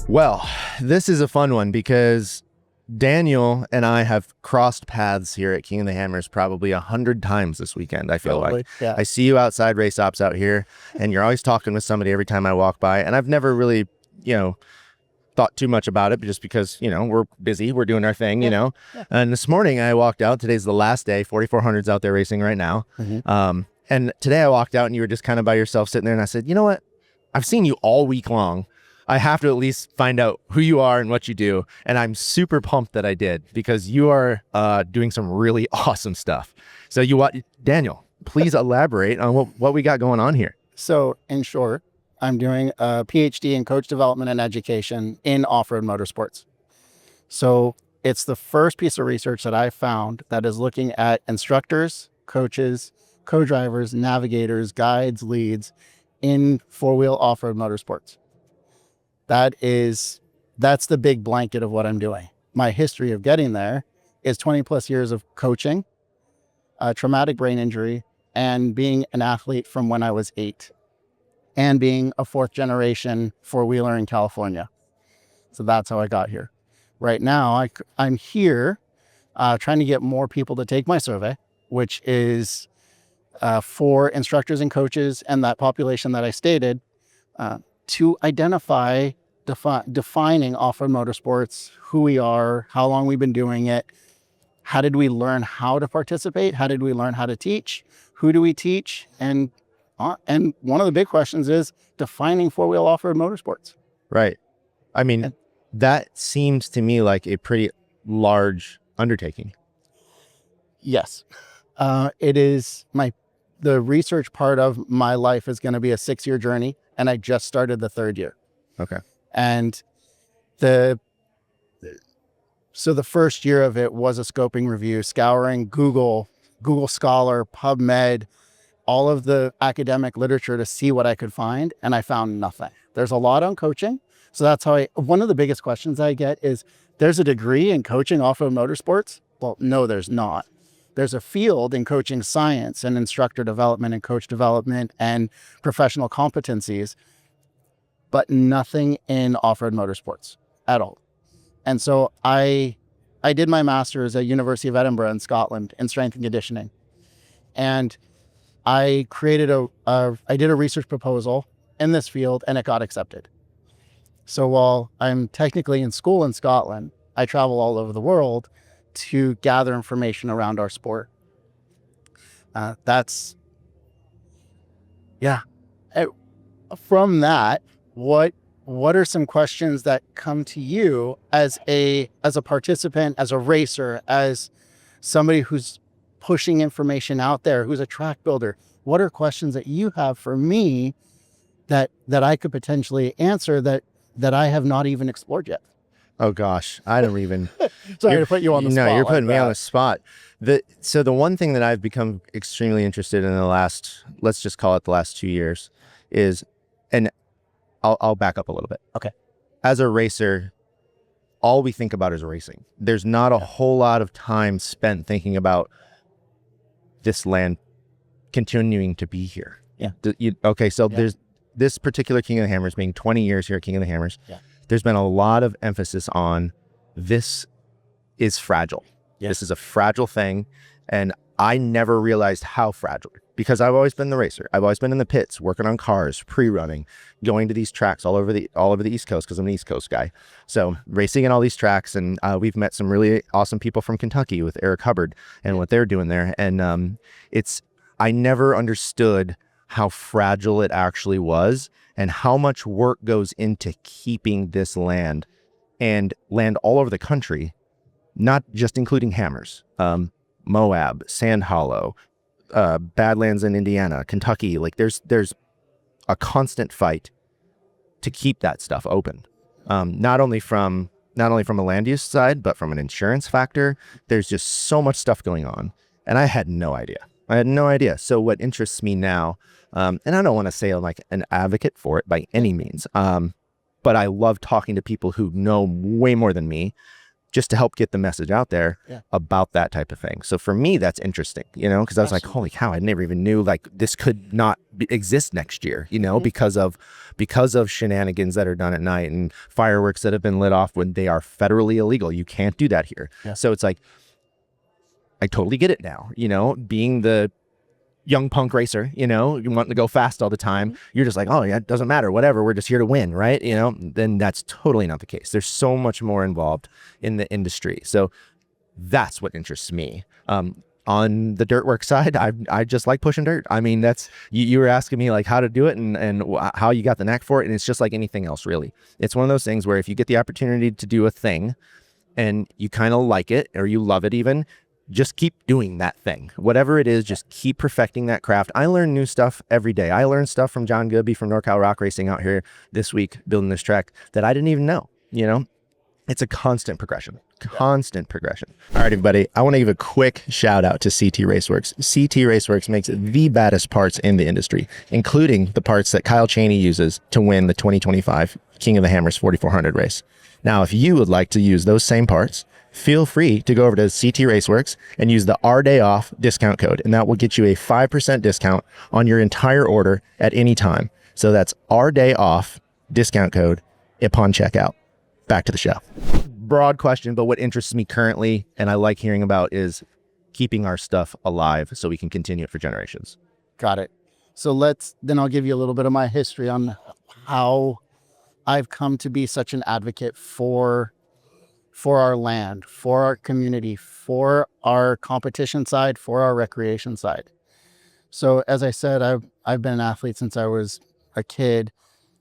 Well, this is a fun one because Daniel and I have crossed paths here at King of the Hammers probably 100 times this weekend, I feel like. Yeah. I see you outside race ops out here, and you're always talking with somebody every time I walk by, and I've never really, thought too much about it just because, we're busy, we're doing our thing, Yeah. And this morning I walked out, today's the last day, 4400's out there racing right now. And today I walked out and you were just kind of by yourself sitting there, and I said, you know what? I've seen you all week long. I have to at least find out who you are and what you do. And I'm super pumped that I did because you are doing some really awesome stuff. So Daniel, please elaborate on what we got going on here. So in short, I'm doing a PhD in coach development and education in off-road motorsports. So it's the first piece of research that I found that is looking at instructors, coaches, co-drivers, navigators, guides, leads in four-wheel off-road motorsports. That's the big blanket of what I'm doing. My history of getting there is 20 plus years of coaching, traumatic brain injury, and being an athlete from when I was 8, and being a 4th generation four-wheeler in California. So that's how I got here. Right now, I'm here trying to get more people to take my survey, which is for instructors and coaches and that population that I stated, to identify defining off-road motorsports, who we are, how long we've been doing it, how did we learn how to participate, how did we learn how to teach, who do we teach, and one of the big questions is defining four-wheel off-road motorsports. Right. I mean, that seems to me like a pretty large undertaking. Yes. It is the research part of my life is going to be a 6-year journey, and I just started the 3rd year. Okay. And so the first year of it was a scoping review, scouring Google Scholar, PubMed, all of the academic literature to see what I could find, and I found nothing. There's a lot on coaching. So that's how one of the biggest questions I get is, there's a degree in coaching off-road motorsports? Well, no, there's not. There's a field in coaching science and instructor development and coach development and professional competencies, but nothing in off-road motorsports at all. And so I did my master's at University of Edinburgh in Scotland in strength and conditioning. And I created I did a research proposal in this field, and it got accepted. So while I'm technically in school in Scotland, I travel all over the world to gather information around our sport. From that, what are some questions that come to you as a participant, as a racer, as somebody who's pushing information out there, who's a track builder? What are questions that you have for me that I could potentially answer that I have not even explored yet? Oh gosh, I don't even. Sorry to put you on the spot. No, you're putting me on the spot. So the one thing that I've become extremely interested in the last, let's just call it the last 2 years, is, and I'll back up a little bit. Okay. As a racer, all we think about is racing. There's not a whole lot of time spent thinking about this land continuing to be here. Yeah. There's this particular King of the Hammers being 20 years here at King of the Hammers. Yeah. There's been a lot of emphasis on this is fragile. Yeah. This is a fragile thing. And I never realized how fragile, because I've always been the racer. I've always been in the pits, working on cars, pre-running, going to these tracks all over the East Coast, because I'm an East Coast guy. So racing in all these tracks, and we've met some really awesome people from Kentucky with Eric Hubbard and what they're doing there. And I never understood how fragile it actually was and how much work goes into keeping this land, and land all over the country, not just including Hammers, Moab, Sand Hollow, Badlands in Indiana, Kentucky. Like there's a constant fight to keep that stuff open. Not only from a land use side, but from an insurance factor. There's just so much stuff going on, and I had no idea. So what interests me now, and I don't want to say I'm like an advocate for it by any means, but I love talking to people who know way more than me, just to help get the message out there about that type of thing. So for me, that's interesting, because I was like, holy cow, I never even knew like this could not exist next year, you know, because of shenanigans that are done at night and fireworks that have been lit off when they are federally illegal. You can't do that here. Yeah. So it's like, I totally get it now, you know, being the young punk racer, you know, you want to go fast all the time. You're just like, oh yeah, it doesn't matter, whatever, we're just here to win, right? You know, then that's totally not the case. There's so much more involved in the industry. So that's what interests me. On the dirt work side, I just like pushing dirt. I mean, that's, you were asking me like how to do it and how you got the knack for it. And it's just like anything else, really. It's one of those things where if you get the opportunity to do a thing and you kind of like it or you love it even, just keep doing that thing. Whatever it is, just keep perfecting that craft. I learn new stuff every day. I learned stuff from John Goodby from NorCal Rock Racing out here this week building this track that I didn't even know, you know? It's a constant progression. All right, everybody. I want to give a quick shout out to CT Raceworks. CT Raceworks makes the baddest parts in the industry, including the parts that Kyle Chaney uses to win the 2025 King of the Hammers 4400 race. Now, if you would like to use those same parts, feel free to go over to CT Raceworks and use the Our Day Off discount code, and that will get you a 5% discount on your entire order at any time. So that's Our Day Off discount code upon checkout. Back to the show. Broad question, but what interests me currently and I like hearing about is keeping our stuff alive so we can continue it for generations. Got it. So then I'll give you a little bit of my history on how I've come to be such an advocate for our land, for our community, for our competition side, for our recreation side. So as I said, I've been an athlete since I was a kid,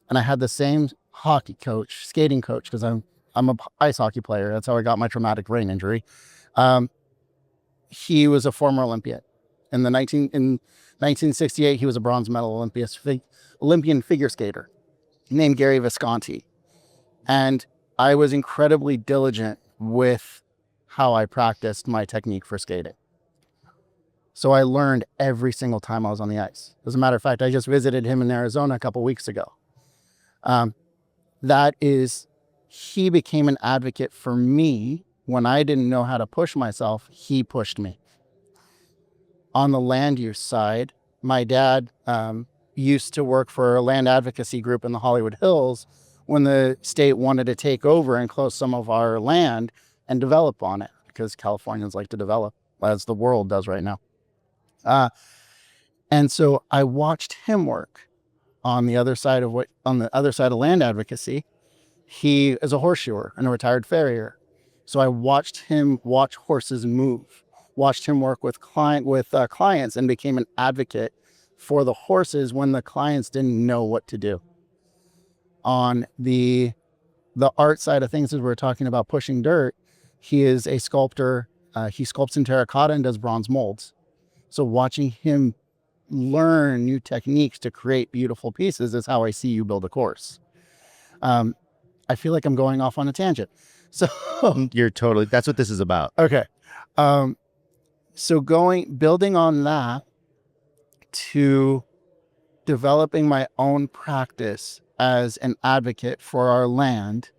and I had the same hockey coach, skating coach, because I'm a ice hockey player. That's how I got my traumatic brain injury. He was a former Olympian. In 1968, he was a bronze medal Olympian figure skater named Gary Visconti. And I was incredibly diligent with how I practiced my technique for skating. So I learned every single time I was on the ice. As a matter of fact, I just visited him in Arizona a couple weeks ago. He became an advocate for me when I didn't know how to push myself. He pushed me. On the land use side, my dad used to work for a land advocacy group in the Hollywood Hills when the state wanted to take over and close some of our land and develop on it, because Californians like to develop, as the world does right now. And so I watched him work on the other side of land advocacy. He is a horseshoer and a retired farrier. So I watched him watch horses move, watched him work with clients, and became an advocate for the horses when the clients didn't know what to do. On the art side of things, as we're talking about pushing dirt, he is a sculptor. He sculpts in terracotta and does bronze molds. So watching him learn new techniques to create beautiful pieces is how I see you build a course. I feel like I'm going off on a tangent. So that's what this is about. Okay. So building on that to developing my own practice as an advocate for our land.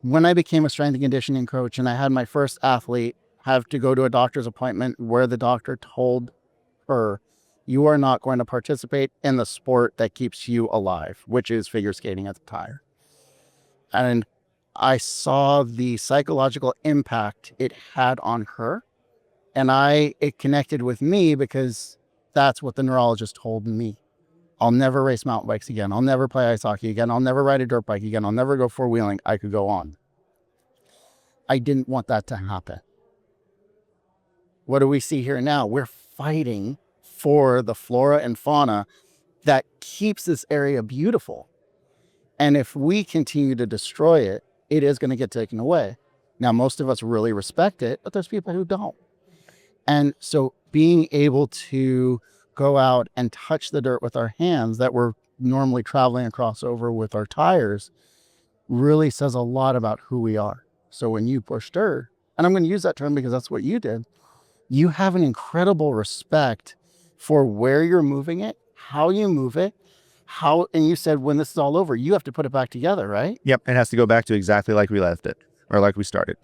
When I became a strength and conditioning coach and I had my first athlete have to go to a doctor's appointment where the doctor told her, you are not going to participate in the sport that keeps you alive, which is figure skating at the time. And I saw the psychological impact it had on her. And it connected with me because that's what the neurologist told me. I'll never race mountain bikes again. I'll never play ice hockey again. I'll never ride a dirt bike again. I'll never go four-wheeling. I could go on. I didn't want that to happen. What do we see here now? We're fighting for the flora and fauna that keeps this area beautiful. And if we continue to destroy it, it is going to get taken away. Now, most of us really respect it, but there's people who don't. And so being able to go out and touch the dirt with our hands that we're normally traveling across over with our tires really says a lot about who we are. So when you push dirt, and I'm going to use that term because that's what you did, you have an incredible respect for where you're moving it, how you move it, and you said when this is all over, you have to put it back together, right? Yep. It has to go back to exactly like we left it or like we started.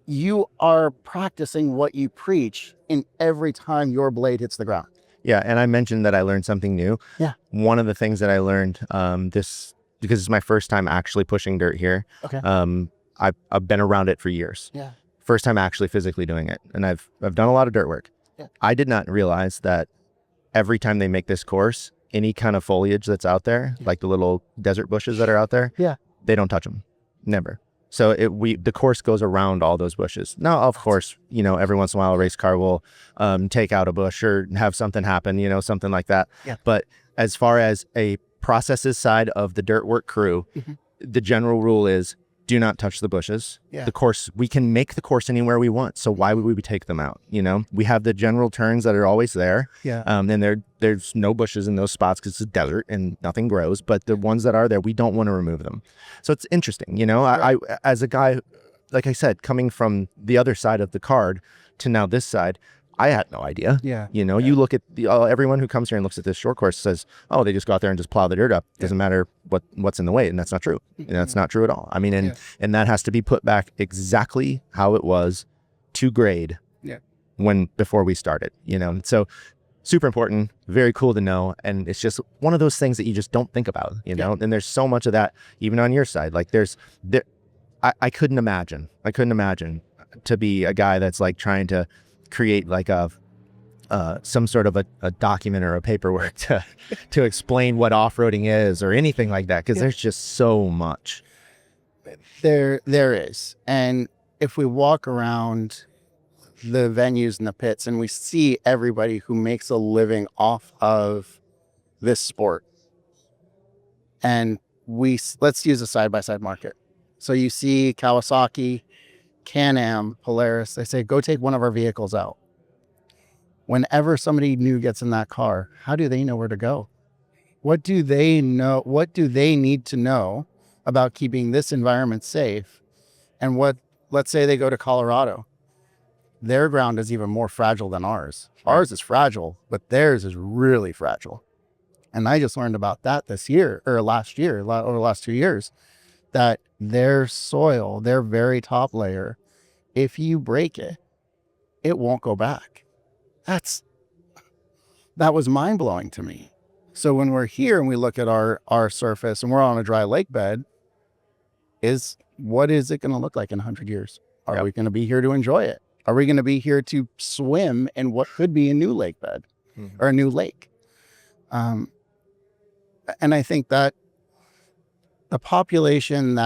You are practicing what you preach in every time your blade hits the ground. Yeah, and I mentioned that I learned something new. Yeah. One of the things that I learned because it's my first time actually pushing dirt here. Okay. I've been around it for years. Yeah. First time actually physically doing it, and I've done a lot of dirt work. Yeah. I did not realize that every time they make this course, any kind of foliage that's out there, like the little desert bushes that are out there, Yeah. they don't touch them, never. So the course goes around all those bushes. Now, of course, every once in a while a race car will take out a bush or have something happen, something like that. Yeah. But as far as a processes side of the dirt work crew, the general rule is do not touch the bushes. Yeah. The course, we can make the course anywhere we want. So why would we take them out? We have the general turns that are always there. Yeah. And there's no bushes in those spots because it's a desert and nothing grows. But the ones that are there, we don't want to remove them. So it's interesting. I as a guy, like I said, coming from the other side of the card to now this side, I had no idea. Yeah. You look at everyone who comes here and looks at this short course says, oh, they just go out there and just plow the dirt up. Doesn't matter what's in the way. And that's not true. And that's not true at all. I mean, and that has to be put back exactly how it was to grade before we started, So super important, very cool to know. And it's just one of those things that you just don't think about, and there's so much of that even on your side. Like I couldn't imagine to be a guy that's like trying to create like some sort of a document or a paperwork to explain what off-roading is or anything like that, because there's just so much. There is. And if we walk around the venues and the pits and we see everybody who makes a living off of this sport, and let's use a side-by-side market. So you see Kawasaki, Can-Am, Polaris, they say, go take one of our vehicles out. Whenever somebody new gets in that car, how do they know where to go? What do they know? What do they need to know about keeping this environment safe? And let's say they go to Colorado. Their ground is even more fragile than ours. Ours is fragile, but theirs is really fragile. And I just learned about that this year or last year, over the last 2 years, that their soil, their very top layer, if you break it, it won't go back. That was mind-blowing to me. So when we're here and we look at our surface and we're on a dry lake bed, what is it going to look like in 100 years? Are we going to be here to enjoy it? Are we going to be here to swim in what could be a new lake bed or a new lake? And I think that the population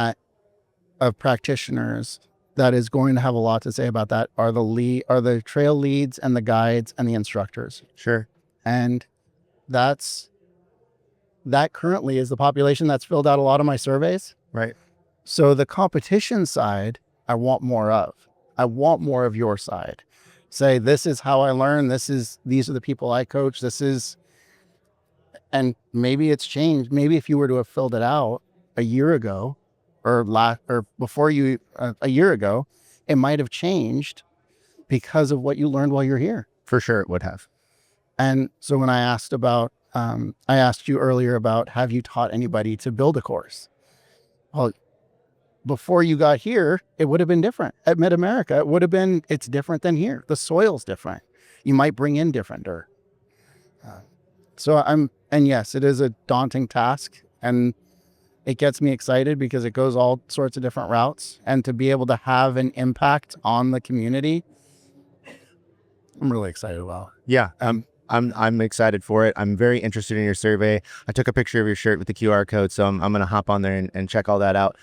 of practitioners that is going to have a lot to say about that are the trail leads and the guides and the instructors. Sure. And that currently is the population that's filled out a lot of my surveys. Right. So the competition side, I want more of. I want more of your side. Say, this is how I learn. These are the people I coach. And maybe it's changed. Maybe if you were to have filled it out a year ago or before you, a year ago, it might have changed because of what you learned while you're here. For sure it would have. And so when I asked you earlier about, have you taught anybody to build a course? Well, before you got here, it would have been different. At Mid-America, it's different than here. The soil's different. You might bring in different dirt. And yes, it is a daunting task, and it gets me excited because it goes all sorts of different routes, and to be able to have an impact on the community, I'm really excited about. Yeah. I'm excited for it. I'm very interested in your survey. I took a picture of your shirt with the QR code, so I'm going to hop on there and check all that out.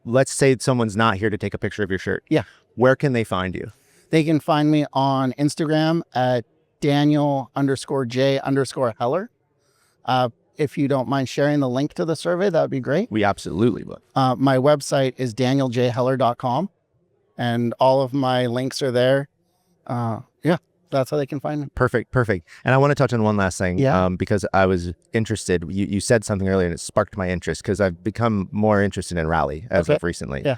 Let's say someone's not here to take a picture of your shirt. Yeah. Where can they find you? They can find me on Instagram at Daniel_J_Heller. If you don't mind sharing the link to the survey, that would be great. We absolutely would. My website is danieljheller.com, and all of my links are there. That's how they can find me. Perfect. And I want to touch on one last thing, because I was interested. You said something earlier and it sparked my interest because I've become more interested in rally as of recently. Yeah.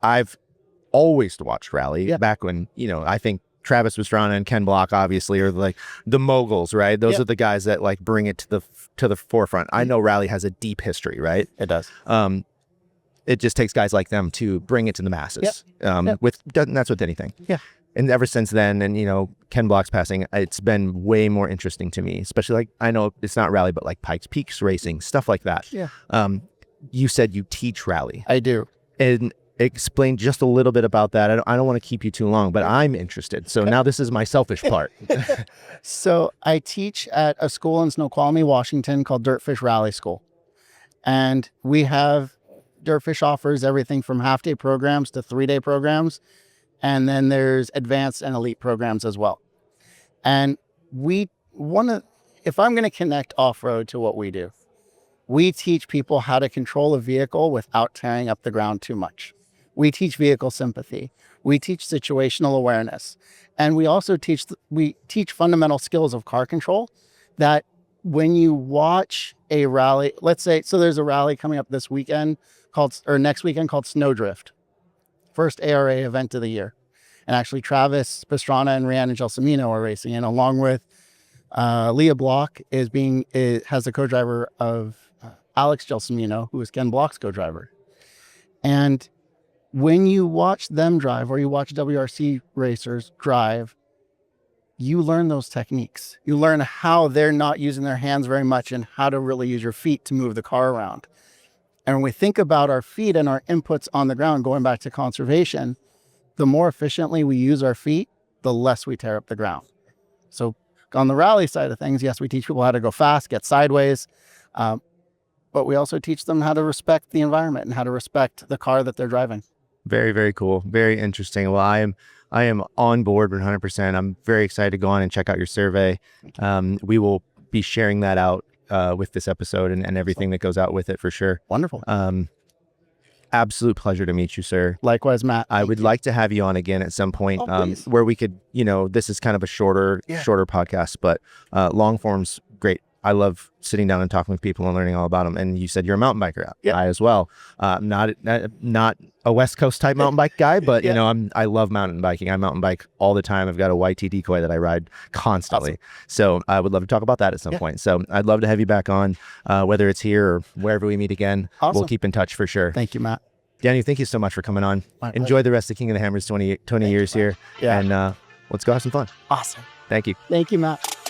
I've always watched rally back when, I think Travis Pastrana and Ken Block obviously are like the moguls, right? Those are the guys that like bring it to the forefront. I know rally has a deep history, right? It does. It just takes guys like them to bring it to the masses. That's with anything. Yeah. and ever since then, and Ken Block's passing, it's been way more interesting to me, especially like, I know it's not rally, but like Pikes Peaks racing, stuff like that. Yeah. You said you teach rally. I do. And explain just a little bit about that. I don't want to keep you too long, but I'm interested. So now this is my selfish part. So I teach at a school in Snoqualmie, Washington called DirtFish Rally School. And we have DirtFish offers everything from half-day programs to 3-day programs. And then there's advanced and elite programs as well. And if I'm going to connect off-road to what we do, we teach people how to control a vehicle without tearing up the ground too much. We teach vehicle sympathy. We teach situational awareness. And we also teach fundamental skills of car control that when you watch a rally, let's say, so there's a rally coming up this weekend next weekend called Snowdrift. First ARA event of the year. And actually Travis Pastrana and Rhiannon Gelsomino are racing in, along with Leah Block has the co-driver of Alex Gelsomino, who is Ken Block's co-driver. And when you watch them drive, or you watch WRC racers drive, you learn those techniques. You learn how they're not using their hands very much and how to really use your feet to move the car around. And when we think about our feet and our inputs on the ground, going back to conservation, the more efficiently we use our feet, the less we tear up the ground. So on the rally side of things, yes, we teach people how to go fast, get sideways, but we also teach them how to respect the environment and how to respect the car that they're driving. Very, very cool. Very interesting. Well, I am on board 100%. I'm very excited to go on and check out your survey. We will be sharing that out with this episode and everything that goes out with it for sure. Wonderful. Absolute pleasure to meet you, sir. Likewise, Matt. I would like to have you on again at some point, please. where we could, this is kind of a shorter podcast, but long form's great. I love sitting down and talking with people and learning all about them. And you said you're a mountain biker. Yeah. I as well. Not a West Coast type mountain bike guy, but I love mountain biking. I mountain bike all the time. I've got a YT decoy that I ride constantly. Awesome. So I would love to talk about that at some point. So I'd love to have you back on, whether it's here or wherever we meet again. Awesome. We'll keep in touch for sure. Thank you, Matt. Danny, thank you so much for coming on. My Enjoy the rest of King of the Hammers 20 years here. Yeah. And let's go have some fun. Awesome. Thank you. Thank you, Matt.